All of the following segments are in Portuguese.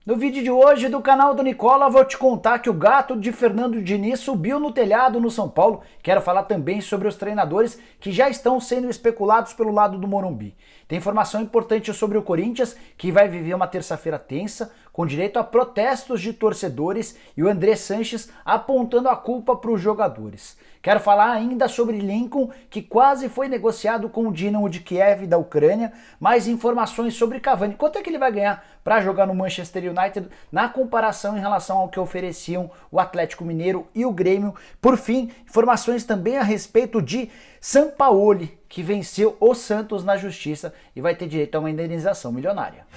No vídeo de hoje do canal do Nicola, vou te contar que o gato de Fernando Diniz subiu no telhado no São Paulo. Quero falar também sobre os treinadores que já estão sendo especulados pelo lado do Morumbi. Tem informação importante sobre o Corinthians, que vai viver uma terça-feira tensa, com direito a protestos de torcedores e o André Sanches apontando a culpa para os jogadores. Quero falar ainda sobre Lincoln, que quase foi negociado com o Dinamo de Kiev da Ucrânia. Mais informações sobre Cavani. Quanto é que ele vai ganhar para jogar no Manchester United na comparação em relação ao que ofereciam o Atlético Mineiro e o Grêmio. Por fim, informações também a respeito de Sampaoli, que venceu o Santos na justiça e vai ter direito a uma indenização milionária.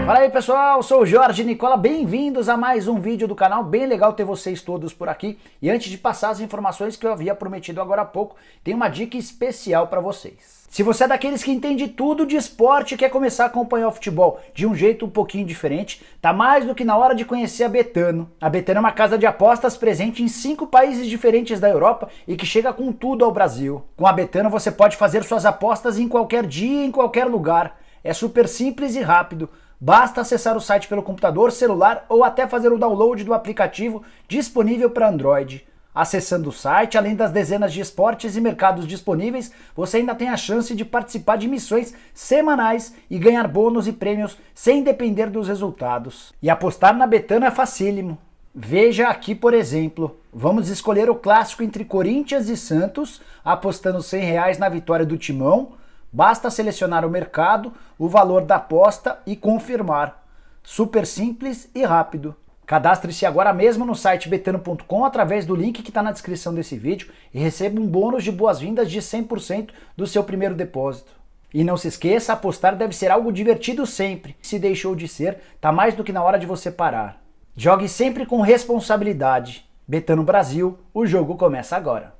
Fala aí pessoal, sou o Jorge Nicola, bem-vindos a mais um vídeo do canal, bem legal ter vocês todos por aqui. E antes de passar as informações que eu havia prometido agora há pouco, tem uma dica especial para vocês. Se você é daqueles que entende tudo de esporte e quer começar a acompanhar o futebol de um jeito um pouquinho diferente, tá mais do que na hora de conhecer a Betano. A Betano é uma casa de apostas presente em 5 países diferentes da Europa e que chega com tudo ao Brasil. Com a Betano você pode fazer suas apostas em qualquer dia, em qualquer lugar. É super simples e rápido. Basta acessar o site pelo computador, celular ou até fazer o download do aplicativo disponível para Android. Acessando o site, além das dezenas de esportes e mercados disponíveis, você ainda tem a chance de participar de missões semanais e ganhar bônus e prêmios sem depender dos resultados. E apostar na Betano é facílimo. Veja aqui, por exemplo, vamos escolher o clássico entre Corinthians e Santos, apostando R$100 na vitória do Timão. Basta selecionar o mercado, o valor da aposta e confirmar. Super simples e rápido. Cadastre-se agora mesmo no site betano.com através do link que está na descrição desse vídeo e receba um bônus de boas-vindas de 100% do seu primeiro depósito. E não se esqueça, apostar deve ser algo divertido sempre. Se deixou de ser, tá mais do que na hora de você parar. Jogue sempre com responsabilidade. Betano Brasil, o jogo começa agora.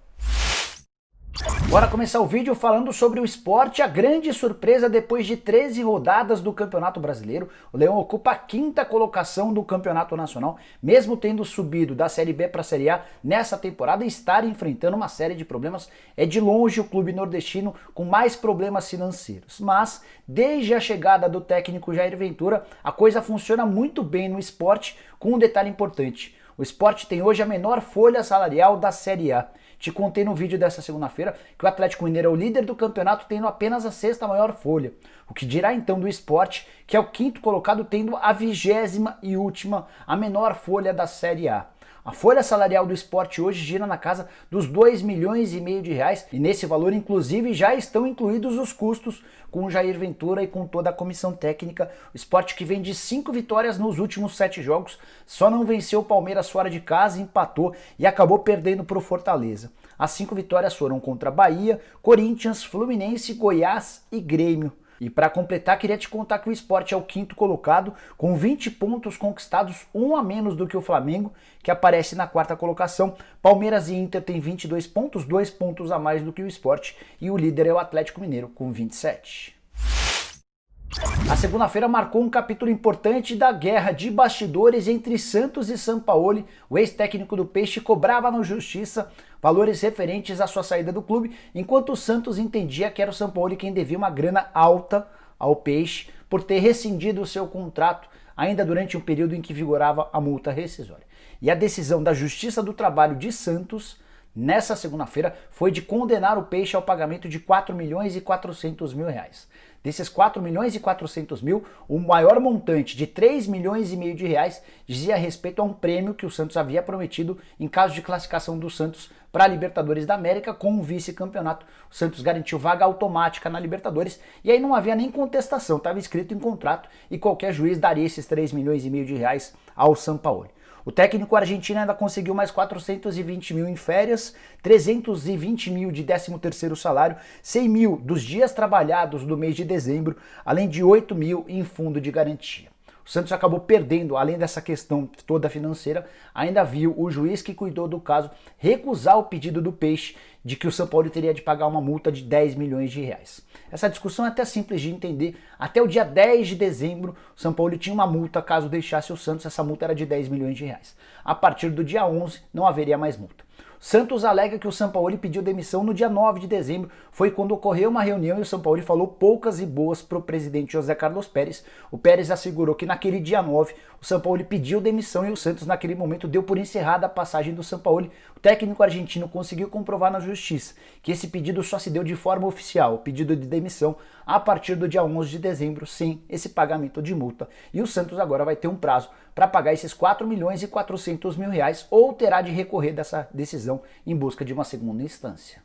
Bora começar o vídeo falando sobre o esporte. A grande surpresa depois de 13 rodadas do Campeonato Brasileiro, o Leão ocupa a 5ª colocação do Campeonato Nacional, mesmo tendo subido da Série B para a Série A nessa temporada e estar enfrentando uma série de problemas. É de longe o clube nordestino com mais problemas financeiros, mas desde a chegada do técnico Jair Ventura, a coisa funciona muito bem no esporte, com um detalhe importante. O esporte tem hoje a menor folha salarial da Série A. Te contei no vídeo dessa segunda-feira que o Atlético Mineiro é o líder do campeonato, tendo apenas a 6ª maior folha. O que dirá então do esporte, que é o 5º colocado, tendo a 20ª e última, a menor folha da Série A. A folha salarial do esporte hoje gira na casa dos R$2,5 milhões de reais e nesse valor inclusive já estão incluídos os custos com o Jair Ventura e com toda a comissão técnica. O esporte que vem de 5 vitórias nos últimos 7 jogos, só não venceu o Palmeiras fora de casa, empatou e acabou perdendo para o Fortaleza. As 5 vitórias foram contra Bahia, Corinthians, Fluminense, Goiás e Grêmio. E para completar, queria te contar que o Sport é o 5º colocado, com 20 pontos conquistados, 1 a menos do que o Flamengo, que aparece na 4ª colocação. Palmeiras e Inter têm 22 pontos, 2 pontos a mais do que o Sport, e o líder é o Atlético Mineiro, com 27. A segunda-feira marcou um capítulo importante da guerra de bastidores entre Santos e Sampaoli. O ex-técnico do Peixe cobrava na justiça valores referentes à sua saída do clube, enquanto o Santos entendia que era o Sampaoli quem devia uma grana alta ao Peixe por ter rescindido o seu contrato ainda durante um período em que vigorava a multa rescisória. E a decisão da Justiça do Trabalho de Santos nessa segunda-feira foi de condenar o Peixe ao pagamento de R$4,4 milhões. Desses R$4,4 milhões, o maior montante de R$3,5 milhões de reais dizia respeito a um prêmio que o Santos havia prometido em caso de classificação do Santos para a Libertadores da América com um vice-campeonato. O Santos garantiu vaga automática na Libertadores e aí não havia nem contestação, estava escrito em contrato e qualquer juiz daria esses R$3,5 milhões de reais ao Sampaoli. O técnico argentino ainda conseguiu mais 420 mil em férias, 320 mil de 13º salário, 100 mil dos dias trabalhados do mês de dezembro, além de 8 mil em fundo de garantia. O Santos acabou perdendo, além dessa questão toda financeira, ainda viu o juiz que cuidou do caso recusar o pedido do Peixe de que o Sampaoli teria de pagar uma multa de 10 milhões de reais. Essa discussão é até simples de entender. Até o dia 10 de dezembro, o Sampaoli tinha uma multa caso deixasse o Santos, essa multa era de 10 milhões de reais. A partir do dia 11, não haveria mais multa. Santos alega que o Sampaoli pediu demissão no dia 9 de dezembro, foi quando ocorreu uma reunião e o Sampaoli falou poucas e boas para o presidente José Carlos Pérez. O Pérez assegurou que naquele dia 9 o Sampaoli pediu demissão e o Santos naquele momento deu por encerrada a passagem do Sampaoli. O técnico argentino conseguiu comprovar na justiça que esse pedido só se deu de forma oficial, o pedido de demissão, a partir do dia 11 de dezembro, sem esse pagamento de multa. E o Santos agora vai ter um prazo para pagar esses 4 milhões e 400 mil reais ou terá de recorrer dessa decisão em busca de uma segunda instância.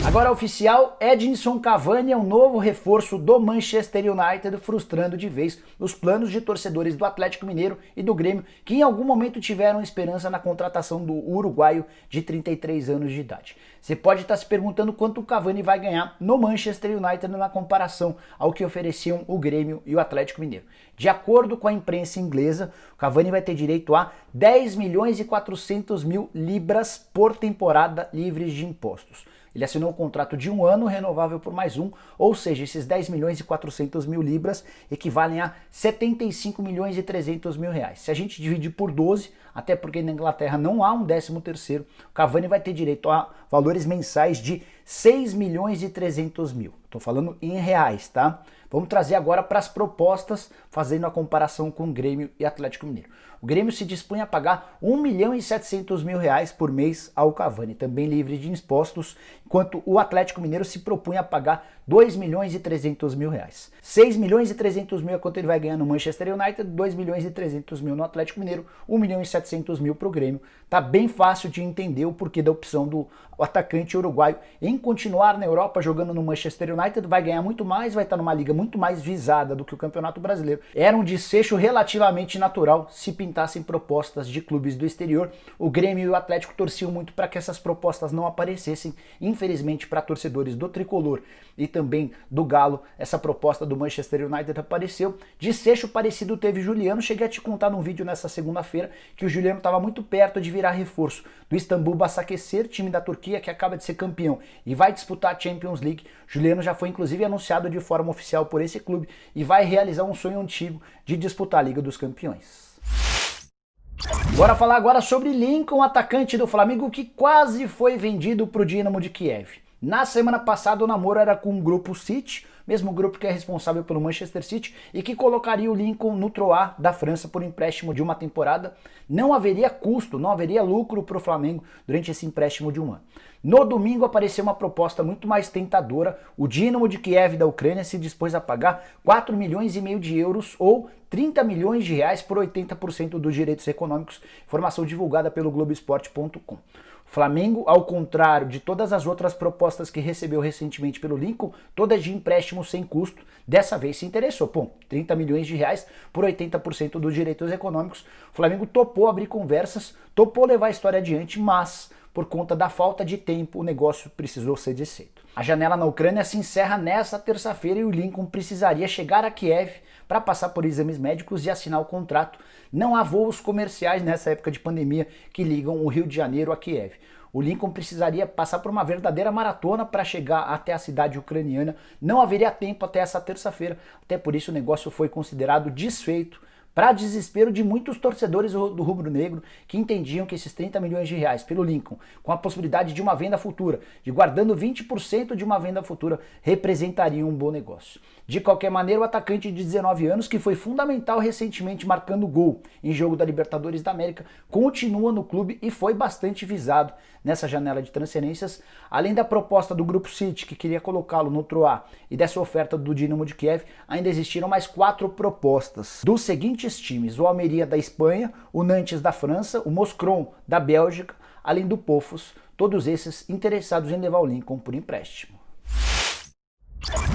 Agora oficial, Edinson Cavani é um novo reforço do Manchester United, frustrando de vez os planos de torcedores do Atlético Mineiro e do Grêmio, que em algum momento tiveram esperança na contratação do uruguaio de 33 anos de idade. Você pode estar se perguntando quanto o Cavani vai ganhar no Manchester United na comparação ao que ofereciam o Grêmio e o Atlético Mineiro. De acordo com a imprensa inglesa, o Cavani vai ter direito a 10 milhões e 400 mil libras por temporada livres de impostos. Ele assinou um contrato de 1 ano, renovável por mais um, ou seja, esses 10 milhões e 400 mil libras equivalem a 75 milhões e 300 mil reais. Se a gente dividir por 12, até porque na Inglaterra não há um 13º, o Cavani vai ter direito a valores mensais de 6 milhões e 300 mil. Estou falando em reais, tá? Vamos trazer agora para as propostas, fazendo a comparação com o Grêmio e Atlético Mineiro. O Grêmio se dispunha a pagar 1 milhão e 700 mil reais por mês ao Cavani, também livre de impostos, enquanto o Atlético Mineiro se propunha a pagar 2 milhões e 300 mil reais. 6 milhões e 300 mil é quanto ele vai ganhar no Manchester United, 2 milhões e 300 mil no Atlético Mineiro, 1 milhão e 700 mil para o Grêmio. Tá bem fácil de entender o porquê da opção do atacante uruguaio em continuar na Europa jogando no Manchester United, vai ganhar muito mais, vai estar numa liga muito mais visada do que o Campeonato Brasileiro. Era um desfecho relativamente natural se pintassem propostas de clubes do exterior. O Grêmio e o Atlético torciam muito para que essas propostas não aparecessem. Infelizmente, para torcedores do Tricolor e também do Galo, essa proposta do Manchester United apareceu. Desfecho parecido teve Juliano. Cheguei a te contar num vídeo nessa segunda-feira que o Juliano estava muito perto de virar reforço do Istambul Basaksehir, time da Turquia que acaba de ser campeão e vai disputar a Champions League. Juliano já foi inclusive anunciado de forma oficial por esse clube e vai realizar um sonho antigo de disputar a Liga dos Campeões. Bora falar agora sobre Lincoln, atacante do Flamengo que quase foi vendido para o Dinamo de Kiev. Na semana passada o namoro era com o Grupo City, mesmo grupo que é responsável pelo Manchester City e que colocaria o Lincoln no Troyes da França por empréstimo de uma temporada. Não haveria custo, não haveria lucro para o Flamengo durante esse empréstimo de um ano. No domingo apareceu uma proposta muito mais tentadora. O Dinamo de Kiev da Ucrânia se dispôs a pagar 4 milhões e meio de euros ou 30 milhões de reais por 80% dos direitos econômicos, informação divulgada pelo Globoesporte.com. Flamengo, ao contrário de todas as outras propostas que recebeu recentemente pelo Lincoln, todas de empréstimo sem custo, dessa vez se interessou. 30 milhões de reais por 80% dos direitos econômicos. O Flamengo topou abrir conversas, topou levar a história adiante, mas por conta da falta de tempo o negócio precisou ser desfeito. A janela na Ucrânia se encerra nesta terça-feira e o Lincoln precisaria chegar a Kiev para passar por exames médicos e assinar o contrato. Não há voos comerciais nessa época de pandemia que ligam o Rio de Janeiro a Kiev. O Lincoln precisaria passar por uma verdadeira maratona para chegar até a cidade ucraniana. Não haveria tempo até essa terça-feira, até por isso o negócio foi considerado desfeito, para desespero de muitos torcedores do rubro-negro que entendiam que esses 30 milhões de reais pelo Lincoln, com a possibilidade de uma venda futura, de guardando 20% de uma venda futura, representariam um bom negócio. De qualquer maneira, o atacante de 19 anos, que foi fundamental recentemente marcando gol em jogo da Libertadores da América, continua no clube e foi bastante visado nessa janela de transferências. Além da proposta do Grupo City, que queria colocá-lo no Troyes, e dessa oferta do Dinamo de Kiev, ainda existiram mais 4 propostas dos seguintes times: o Almeria da Espanha, o Nantes da França, o Mouscron da Bélgica, além do Pofos, todos esses interessados em levar o Lincoln por empréstimo.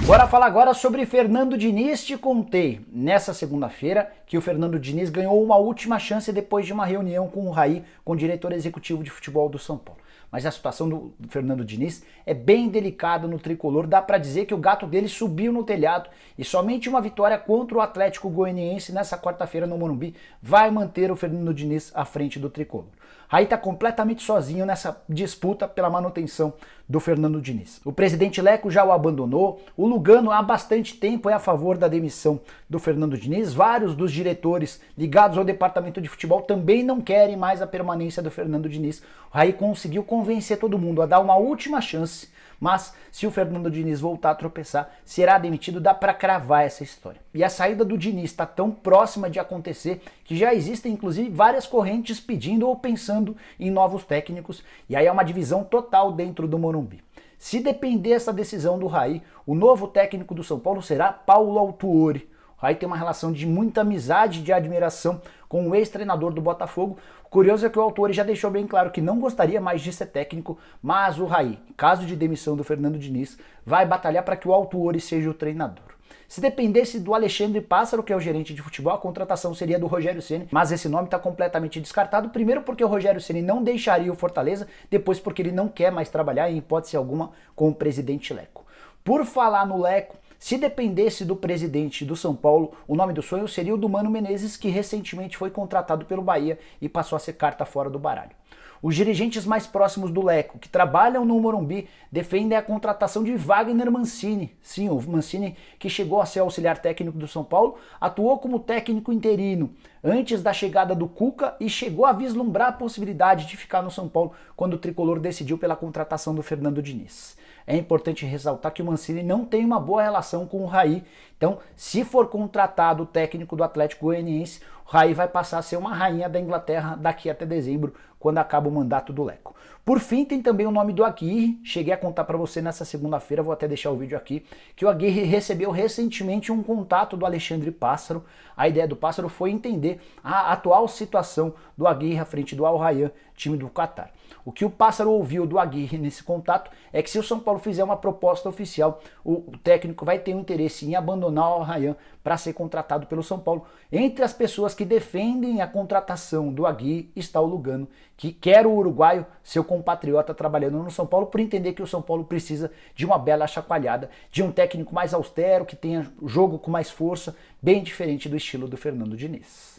Bora falar agora sobre Fernando Diniz. Te contei nessa segunda-feira que o Fernando Diniz ganhou uma última chance depois de uma reunião com o Raí, com o diretor executivo de futebol do São Paulo. mas a situação do Fernando Diniz é bem delicada no tricolor. Dá para dizer que o gato dele subiu no telhado e somente uma vitória contra o Atlético Goianiense nessa quarta-feira no Morumbi vai manter o Fernando Diniz à frente do tricolor. Raí está completamente sozinho nessa disputa pela manutenção do Fernando Diniz. O presidente Leco já o abandonou, o Lugano há bastante tempo é a favor da demissão do Fernando Diniz, vários dos diretores ligados ao departamento de futebol também não querem mais a permanência do Fernando Diniz. O Raí conseguiu convencer todo mundo a dar uma última chance, mas se o Fernando Diniz voltar a tropeçar, será demitido, dá para cravar essa história. E a saída do Diniz está tão próxima de acontecer que já existem inclusive várias correntes pedindo ou pensando em novos técnicos, e aí é uma divisão total dentro do Morumbi. Se depender dessa decisão do Raí, o novo técnico do São Paulo será Paulo Autuori. O Raí tem uma relação de muita amizade e de admiração com o ex-treinador do Botafogo. O curioso é que o Autuori já deixou bem claro que não gostaria mais de ser técnico, mas o Raí, em caso de demissão do Fernando Diniz, vai batalhar para que o Autuori seja o treinador. Se dependesse do Alexandre Pássaro, que é o gerente de futebol, a contratação seria do Rogério Ceni, mas esse nome está completamente descartado, primeiro porque o Rogério Ceni não deixaria o Fortaleza, depois porque ele não quer mais trabalhar, em hipótese alguma, com o presidente Leco. Por falar no Leco, se dependesse do presidente do São Paulo, o nome do sonho seria o do Mano Menezes, que recentemente foi contratado pelo Bahia e passou a ser carta fora do baralho. Os dirigentes mais próximos do Leco, que trabalham no Morumbi, defendem a contratação de Wagner Mancini. Sim, o Mancini, que chegou a ser auxiliar técnico do São Paulo, atuou como técnico interino antes da chegada do Cuca e chegou a vislumbrar a possibilidade de ficar no São Paulo quando o tricolor decidiu pela contratação do Fernando Diniz. É importante ressaltar que o Mancini não tem uma boa relação com o Raí, então se for contratado o técnico do Atlético Goianiense, o Raí vai passar a ser uma rainha da Inglaterra daqui até dezembro, quando acaba o mandato do Leco. Por fim, tem também o nome do Aguirre. Cheguei a contar para você nessa segunda-feira, vou até deixar o vídeo aqui, que o Aguirre recebeu recentemente um contato do Alexandre Pássaro. A ideia do Pássaro foi entender a atual situação do Aguirre à frente do Al Rayyan, time do Catar. O que o Pássaro ouviu do Aguirre nesse contato é que se o São Paulo fizer uma proposta oficial, o técnico vai ter um interesse em abandonar o Al Rayyan para ser contratado pelo São Paulo. Entre as pessoas que defendem a contratação do Aguirre está o Lugano, que quer o uruguaio, seu compatriota, trabalhando no São Paulo, por entender que o São Paulo precisa de uma bela chacoalhada, de um técnico mais austero, que tenha jogo com mais força, bem diferente do estilo do Fernando Diniz.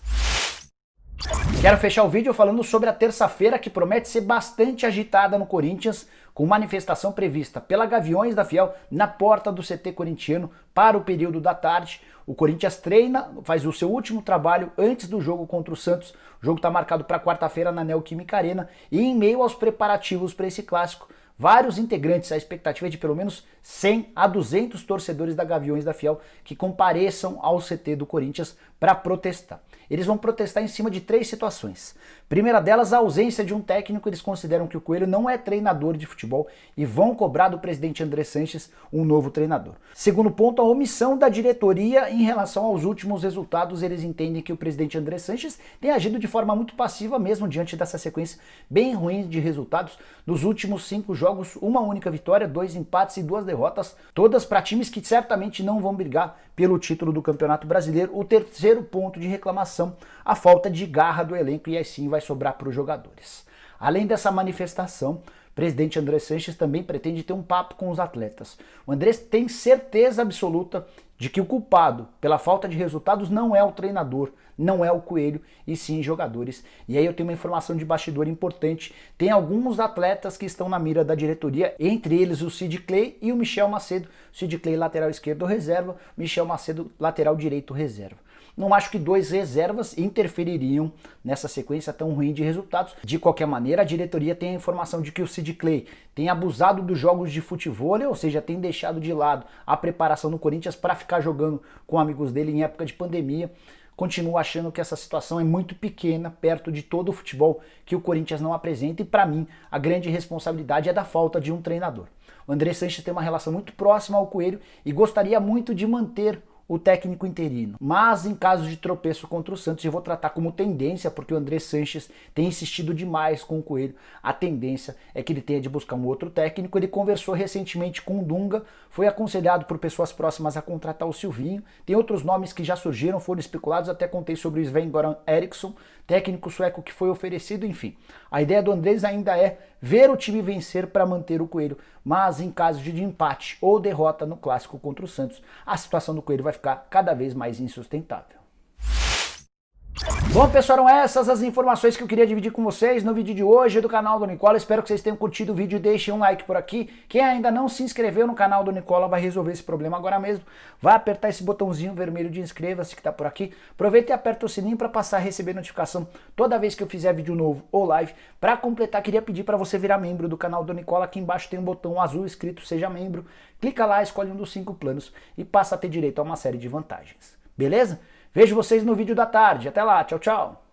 Quero fechar o vídeo falando sobre a terça-feira, que promete ser bastante agitada no Corinthians, com manifestação prevista pela Gaviões da Fiel na porta do CT corintiano para o período da tarde. O Corinthians treina, faz o seu último trabalho antes do jogo contra o Santos. O jogo está marcado para quarta-feira na Neoquímica Arena, e em meio aos preparativos para esse clássico, vários integrantes, a expectativa é de pelo menos 100 a 200 torcedores da Gaviões da Fiel que compareçam ao CT do Corinthians para protestar. Eles vão protestar em cima de 3 situações. Primeira delas, a ausência de um técnico. Eles consideram que o Coelho não é treinador de futebol e vão cobrar do presidente André Sanches um novo treinador. Segundo ponto, a omissão da diretoria em relação aos últimos resultados. Eles entendem que o presidente André Sanches tem agido de forma muito passiva mesmo diante dessa sequência bem ruim de resultados. Nos últimos 5 jogos, uma única vitória, 2 empates e 2 derrotas, todas para times que certamente não vão brigar pelo título do Campeonato Brasileiro. O terceiro ponto de reclamação, a falta de garra do elenco, e assim vai sobrar para os jogadores. Além dessa manifestação, o presidente André Sanches também pretende ter um papo com os atletas. O André tem certeza absoluta de que o culpado pela falta de resultados não é o treinador, não é o Coelho, e sim jogadores. E aí eu tenho uma informação de bastidor importante. Tem alguns atletas que estão na mira da diretoria, entre eles o Sid Clay e o Michel Macedo. Sid Clay, lateral esquerdo, reserva; Michel Macedo, lateral direito, reserva. Não acho que 2 reservas interfeririam nessa sequência tão ruim de resultados. De qualquer maneira, a diretoria tem a informação de que o Sid Clay tem abusado dos jogos de futevôlei, ou seja, tem deixado de lado a preparação no Corinthians para ficar jogando com amigos dele em época de pandemia. Continuo achando que essa situação é muito pequena perto de todo o futebol que o Corinthians não apresenta, e para mim a grande responsabilidade é da falta de um treinador. O André Sanches tem uma relação muito próxima ao Coelho e gostaria muito de manter o técnico interino. Mas em caso de tropeço contra o Santos, eu vou tratar como tendência, porque o André Sanches tem insistido demais com o Coelho. A tendência é que ele tenha de buscar um outro técnico. Ele conversou recentemente com o Dunga, foi aconselhado por pessoas próximas a contratar o Silvinho. Tem outros nomes que já surgiram, foram especulados, até contei sobre o Sven-Göran Eriksson, técnico sueco que foi oferecido, enfim. A ideia do Andrés ainda é ver o time vencer para manter o Coelho, mas em caso de empate ou derrota no clássico contra o Santos, a situação do Coelho vai ficar cada vez mais insustentável. Bom, pessoal, eram essas as informações que eu queria dividir com vocês no vídeo de hoje do canal do Nicola. Espero que vocês tenham curtido o vídeo e deixem um like por aqui. Quem ainda não se inscreveu no canal do Nicola vai resolver esse problema agora mesmo. Vai apertar esse botãozinho vermelho de inscreva-se que está por aqui. Aproveita e aperta o sininho para passar a receber notificação toda vez que eu fizer vídeo novo ou live. Para completar, queria pedir para você virar membro do canal do Nicola. Aqui embaixo tem um botão azul escrito Seja Membro. Clica lá, escolhe um dos 5 planos e passa a ter direito a uma série de vantagens. Beleza? Vejo vocês no vídeo da tarde. Até lá. Tchau, tchau.